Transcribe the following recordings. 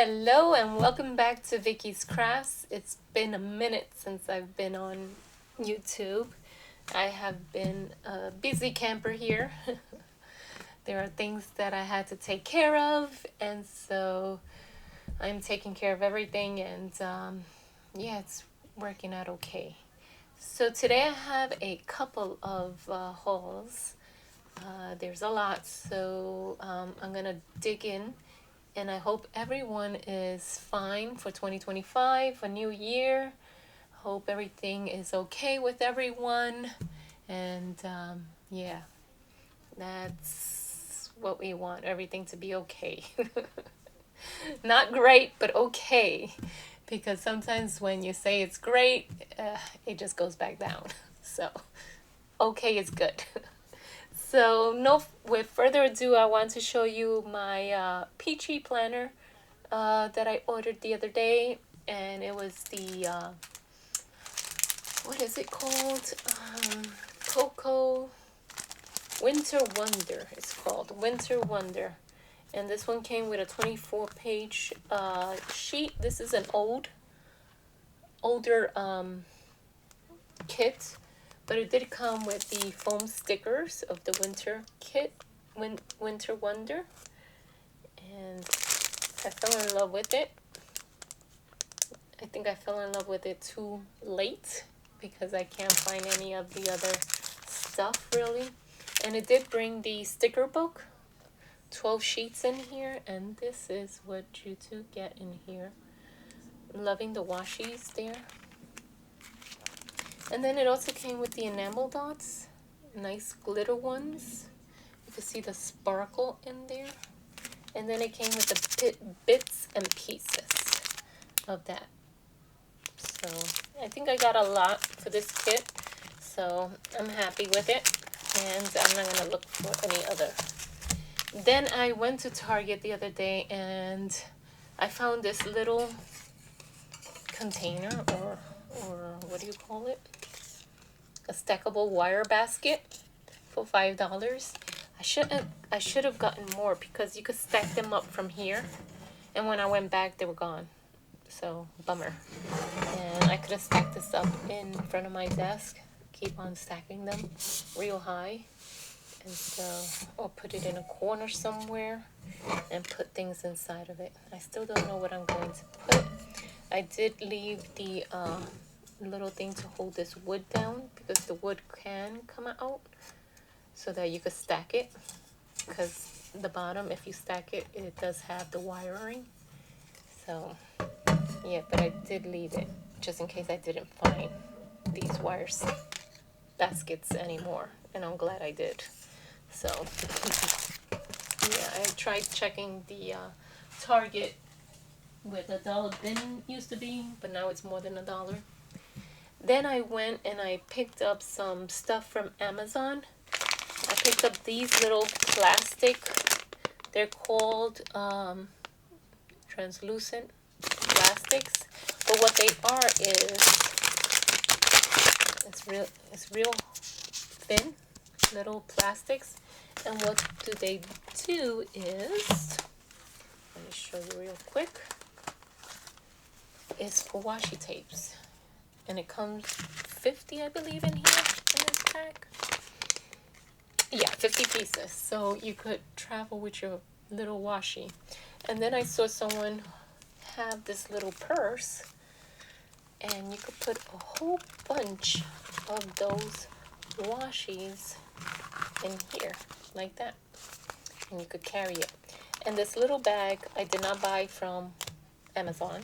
Hello and welcome back to Vicky's Crafts. It's been a minute since I've been on YouTube. I have been a busy camper here. There are things that I had to take care of, and so I'm taking care of everything, and yeah, it's working out okay. So today I have a couple of hauls. There's a lot, so I'm gonna dig in, and I hope everyone is fine for 2025, a new year. Hope everything is okay with everyone, and yeah, that's what we want, everything to be okay. Not great, but okay, because sometimes when you say it's great, it just goes back down. So okay is good. So no, with further ado, I want to show you my Peachy planner that I ordered the other day, and it was the what is it called? Cocoa Winter Wonder. It's called Winter Wonder, and this one came with a 24-page sheet. This is an older kit, but it did come with the foam stickers of the winter kit, Winter Wonder, and I fell in love with it. I think I fell in love with it too late because I can't find any of the other stuff really. And it did bring the sticker book, 12 sheets in here, and this is what you two get in here. I'm loving the washies there. And then it also came with the enamel dots, nice glitter ones. You can see the sparkle in there. And then it came with the bits and pieces of that. So I think I got a lot for this kit, so I'm happy with it, and I'm not gonna look for any other. Then I went to Target the other day and I found this little container, or what do you call it? A stackable wire basket for $5. I should have gotten more because you could stack them up from here, and when I went back they were gone. So bummer. And I could have stacked this up in front of my desk, keep on stacking them real high, and so, or put it in a corner somewhere and put things inside of it. I still don't know what I'm going to put. I did leave the little thing to hold this wood down because the wood can come out so that you could stack it, because the bottom, if you stack it, it does have the wiring. So yeah, but I did leave it just in case I didn't find these wires baskets anymore, and I'm glad I did. So yeah, I tried checking the Target with $1 bin used to be, but now it's more than $1. Then I went and I picked up some stuff from Amazon. I picked up these little plastic, they're called translucent plastics, but what they are is it's real thin little plastics, and what do they do is, let me show you real quick, is for washi tapes, and it comes 50, I believe, in here in this pack. Yeah, 50 pieces, so you could travel with your little washi. And then I saw someone have this little purse, and you could put a whole bunch of those washies in here like that, and you could carry it. And this little bag I did not buy from Amazon,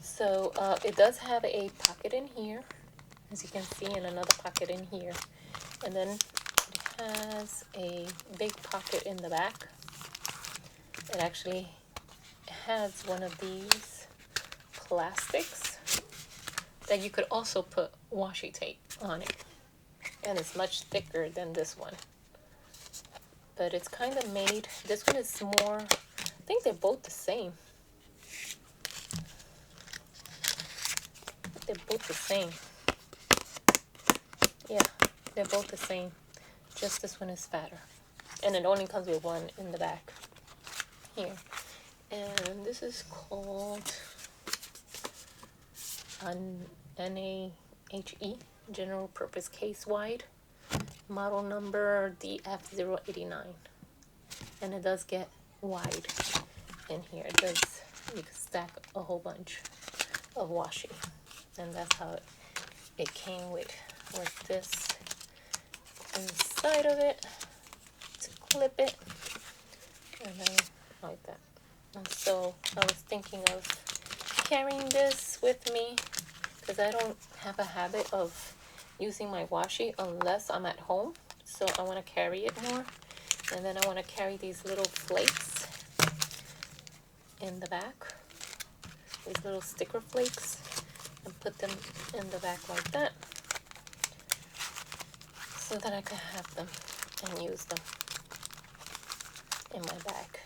so it does have a pocket in here, as you can see, and another pocket in here, and then it has a big pocket in the back. It actually has one of these plastics that you could also put washi tape on it, and it's much thicker than this one, but it's kind of made, this one is more, I think they're both the same. They're both the same. Yeah, they're both the same, just this one is fatter, and it only comes with one in the back here. And this is called an NAHE, General Purpose Case Wide, model number DF089. And it does get wide in here. It does, you can stack a whole bunch of washi. And that's how it came with this inside of it to clip it. And then like that. And so I was thinking of carrying this with me because I don't have a habit of using my washi unless I'm at home. So I want to carry it more. And then I want to carry these little flakes in the back. These little sticker flakes. And put them in the back like that. So that I can have them and use them in my bag.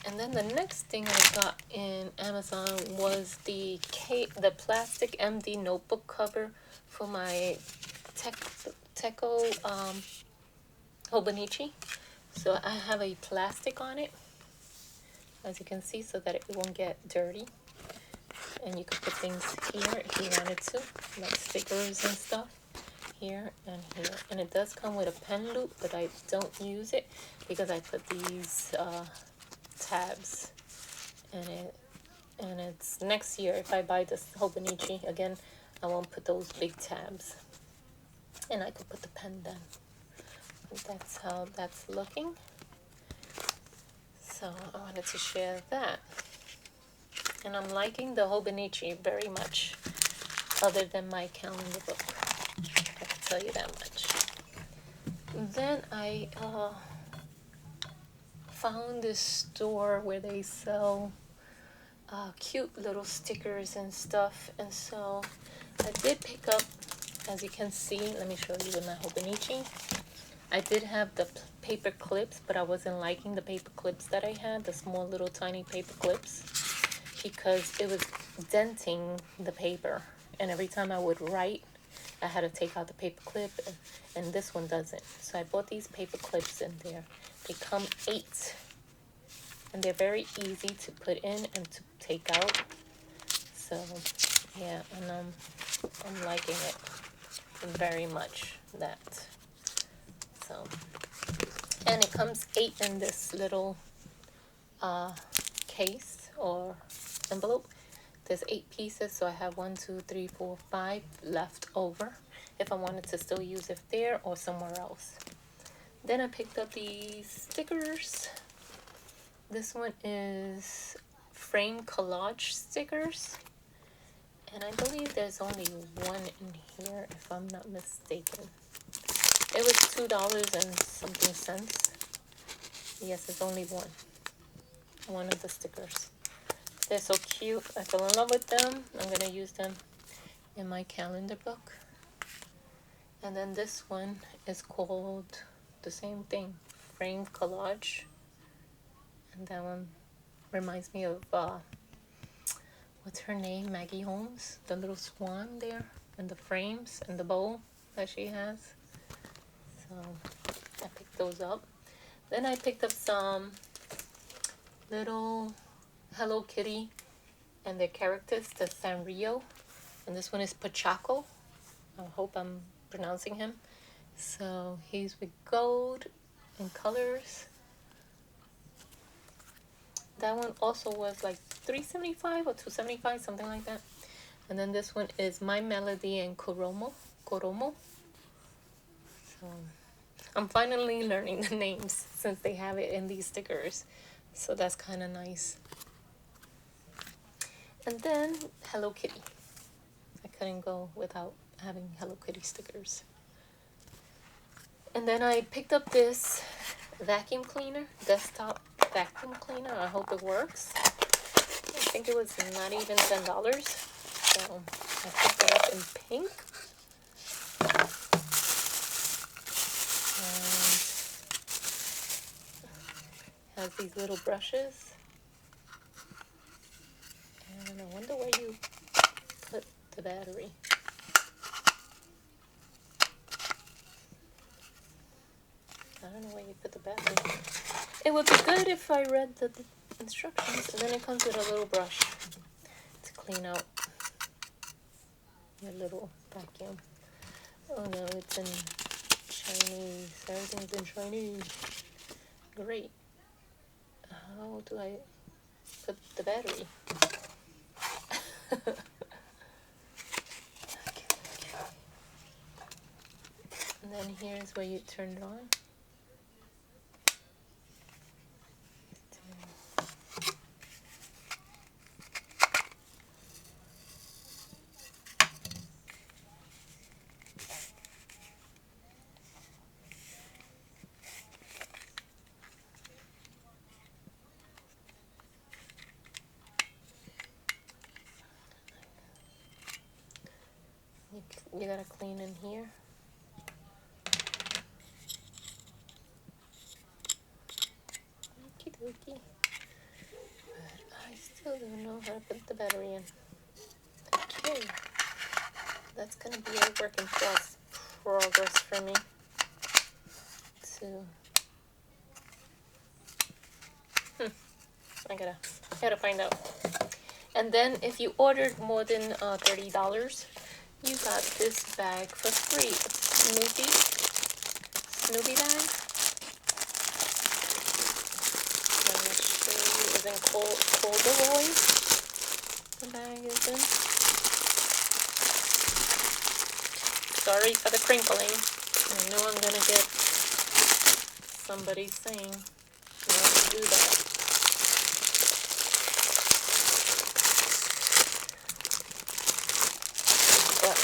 And then the next thing I got in Amazon was the plastic MD notebook cover for my Teco Hobonichi. So I have a plastic on it, as you can see, so that it won't get dirty. And you can put things here if you wanted to, like stickers and stuff, here and here. And it does come with a pen loop, but I don't use it because I put these tabs in it. And it's next year, if I buy this Hobonichi again, I won't put those big tabs. And I could put the pen then. That's how that's looking. So I wanted to share that. And I'm liking the Hobonichi very much, other than my calendar book. I can tell you that much. Then I found this store where they sell cute little stickers and stuff. And so I did pick up, as you can see, let me show you with my Hobonichi. I did have the paper clips, but I wasn't liking the paper clips that I had, the small little tiny paper clips, because it was denting the paper. And every time I would write, I had to take out the paper clip, and this one doesn't. So I bought these paper clips in there. They come 8, and they're very easy to put in and to take out. So yeah, and I'm liking it very much, that. So, and it comes 8 in this little case or envelope. There's 8 pieces, so I have 1, 2, 3, 4, 5 left over if I wanted to still use it there or somewhere else. Then I picked up these stickers. This one is frame collage stickers, and I believe there's only one in here if I'm not mistaken. It was $2 and something cents. Yes, it's only one of the stickers. They're so cute. I fell in love with them. I'm gonna use them in my calendar book. And then this one is called the same thing, frame collage. And that one reminds me of what's her name, Maggie Holmes, the little swan there, and the frames and the bow that she has. So I picked those up. Then I picked up some little Hello Kitty and their characters, the Sanrio. And this one is Pachaco. I hope I'm pronouncing him. So he's with gold and colors. That one also was like $3.75 or $2.75, something like that. And then this one is My Melody and Koromo. So I'm finally learning the names since they have it in these stickers. So that's kind of nice. And then Hello Kitty. I couldn't go without having Hello Kitty stickers. And then I picked up this vacuum cleaner, desktop vacuum cleaner. I hope it works. I think it was not even $10. So I picked it up in pink. And has these little brushes. And I wonder where you put the battery. I don't know where you put the battery. It would be good if I read the instructions. And then it comes with a little brush to clean out your little vacuum. Oh no, it's in Chinese. Everything's in Chinese. Great. How do I put the battery? Okay. And then here's where you turn it on. You gotta clean in here. Okie dokie. But I still don't know how to put the battery in. Okay. That's gonna be a work in progress for me. I gotta find out. And then if you ordered more than $30, you got this bag for free. It's Snoopy bag. I'm gonna show you. It's in corduroy. The bag is in. Sorry for the crinkling. I know I'm gonna get somebody saying not to do that. But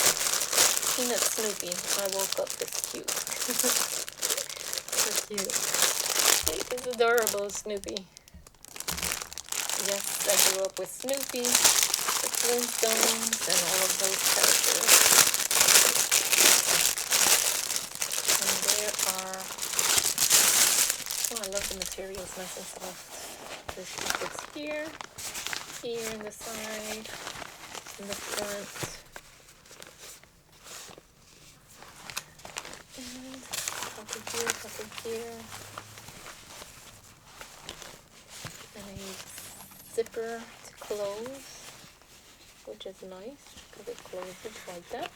Peanut Snoopy, I woke up this cute. So cute. It's adorable, Snoopy. Yes, I grew up with Snoopy, the Flintstones, and all of those characters. And there are, oh, I love the materials, nice and soft. There's pockets here, here in the side, in the front. And pocket here. And a zipper to close, which is nice because it closes like that.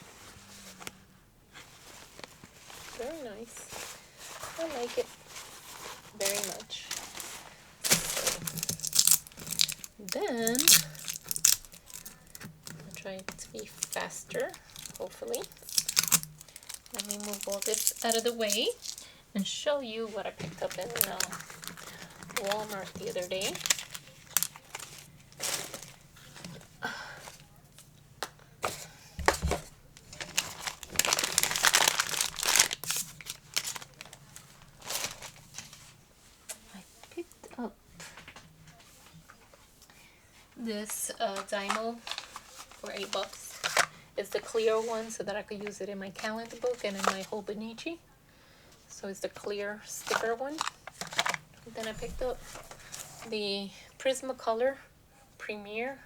Very nice. I like it very much. Then I'll try to be faster, hopefully. Let me move all this out of the way and show you what I picked up in Walmart the other day. I picked up this Dymo for $8. It's the clear one so that I could use it in my calendar book and in my Hobonichi. So it's the clear sticker one. Then I picked up the Prismacolor Premier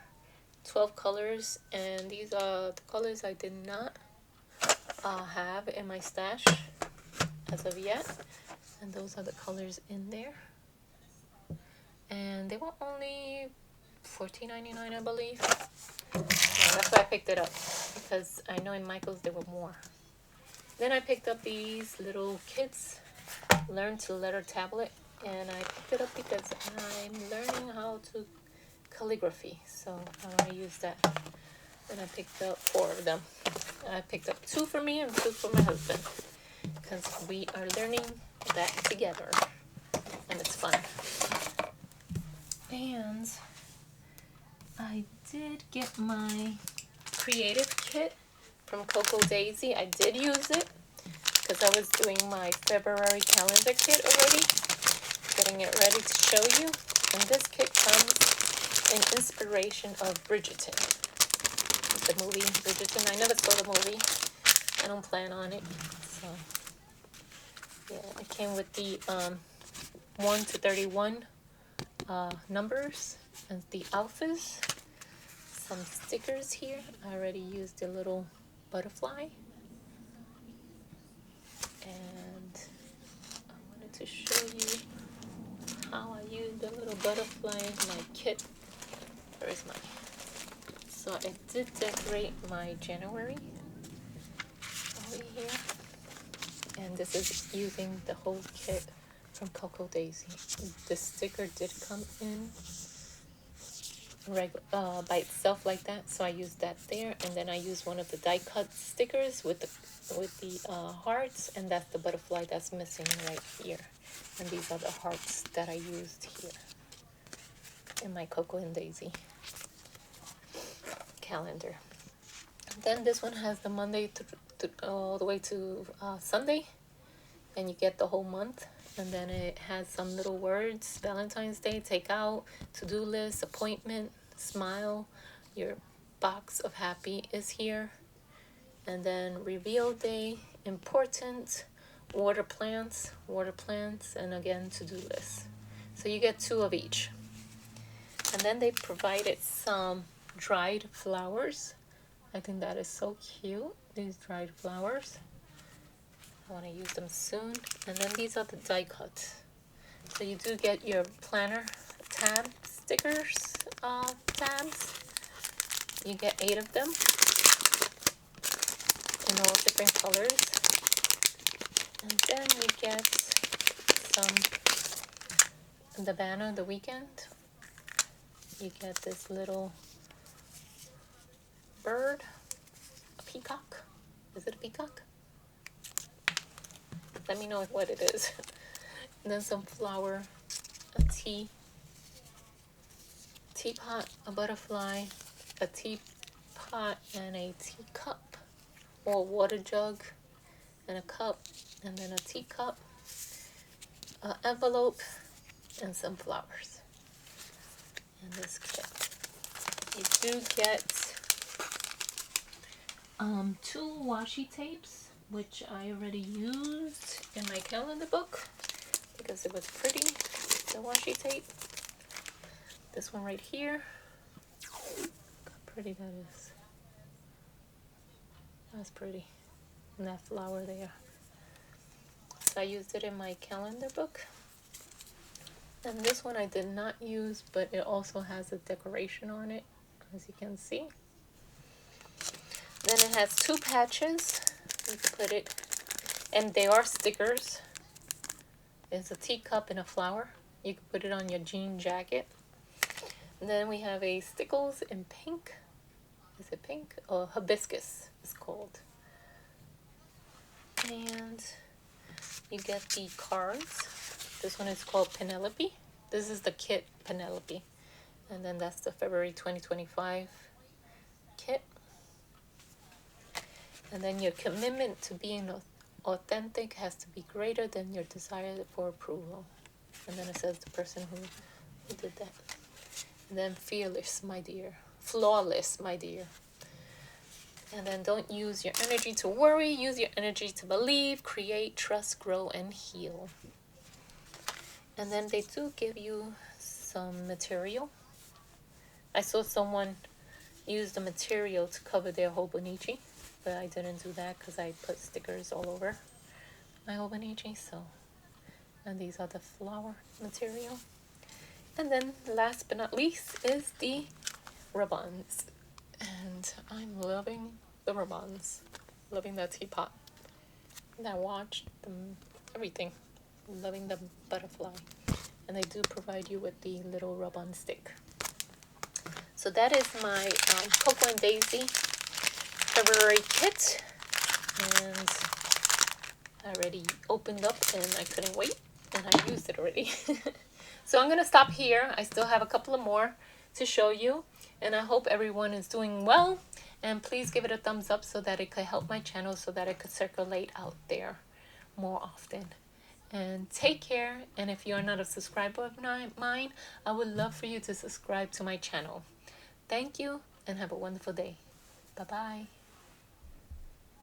12 colors, and these are the colors I did not have in my stash as of yet, and those are the colors in there, and they were only $14.99, I believe. Yeah, that's why I picked it up, because I know in Michael's there were more. Then I picked up these little kids Learn to Letter tablet, and I picked it up because I'm learning how to calligraphy, so I want to use that. And I picked up 4 of them. I picked up 2 for me and 2 for my husband, because we are learning that together, and it's fun. And I did get my creative kit from Coco Daisy. I did use it because I was doing my February calendar kit already, getting it ready to show you. And this kit comes in inspiration of Bridgerton, the movie Bridgerton. I never saw the movie. I don't plan on it. So yeah, it came with the 1 to 31 numbers and the alphas. Some stickers here. I already used the little butterfly. And I wanted to show you how I use the little butterfly in my kit. Where is mine? So I did decorate my January over here. And this is using the whole kit from Cocoa Daisy. The sticker did come in by itself like that, so I used that there, and then I used one of the die cut stickers with the hearts, and that's the butterfly that's missing right here. And these are the hearts that I used here in my Cocoa and Daisy calendar. And then this one has the Monday all the way to Sunday, and you get the whole month. And then it has some little words: Valentine's Day, take out, to-do list, appointment, smile, your box of happy is here. And then reveal day, important, water plants, and again to-do list. So you get 2 of each. And then they provided some dried flowers. I think that is so cute, these dried flowers. I want to use them soon. And then these are the die cuts. So you do get your planner tab stickers, tabs. You get 8 of them in all different colors. And then you get some the banner the weekend. You get this little bird, a peacock. Is it a peacock? Let me know what it is. And then some flower, a teapot, a butterfly, a teapot, and a teacup, or a water jug, and a cup, and then a teacup, an envelope, and some flowers. In this kit, you do get 2 washi tapes, which I already used in my calendar book because it was pretty, the washi tape. This one right here, look how pretty that is. That's pretty. And that flower there. So I used it in my calendar book. And this one I did not use, but it also has a decoration on it, as you can see. Then it has 2 patches. You can put it, and they are stickers. It's a teacup and a flower. You can put it on your jean jacket. And then we have a stickles in pink. Is it pink? Oh, hibiscus is called. And you get the cards. This one is called Penelope. This is the kit Penelope. And then that's the February 2025 kit. And then your commitment to being authentic has to be greater than your desire for approval. And then it says the person who did that. And then fearless, my dear. Flawless, my dear. And then don't use your energy to worry. Use your energy to believe, create, trust, grow, and heal. And then they do give you some material. I saw someone use the material to cover their Hobonichi, but I didn't do that because I put stickers all over my Hobonichi. So, and these are the flower material. And then last but not least is the ribbons. And I'm loving the ribbons. Loving that teapot, that watch, everything. Loving the butterfly. And they do provide you with the little rub-on stick. So that is my Cocoa and Daisy February kit. And I already opened up and I couldn't wait. And I used it already. So I'm going to stop here. I still have a couple of more to show you. And I hope everyone is doing well. And please give it a thumbs up so that it could help my channel, so that it could circulate out there more often. And take care. And if you are not a subscriber of mine, I would love for you to subscribe to my channel. Thank you and have a wonderful day. Bye-bye.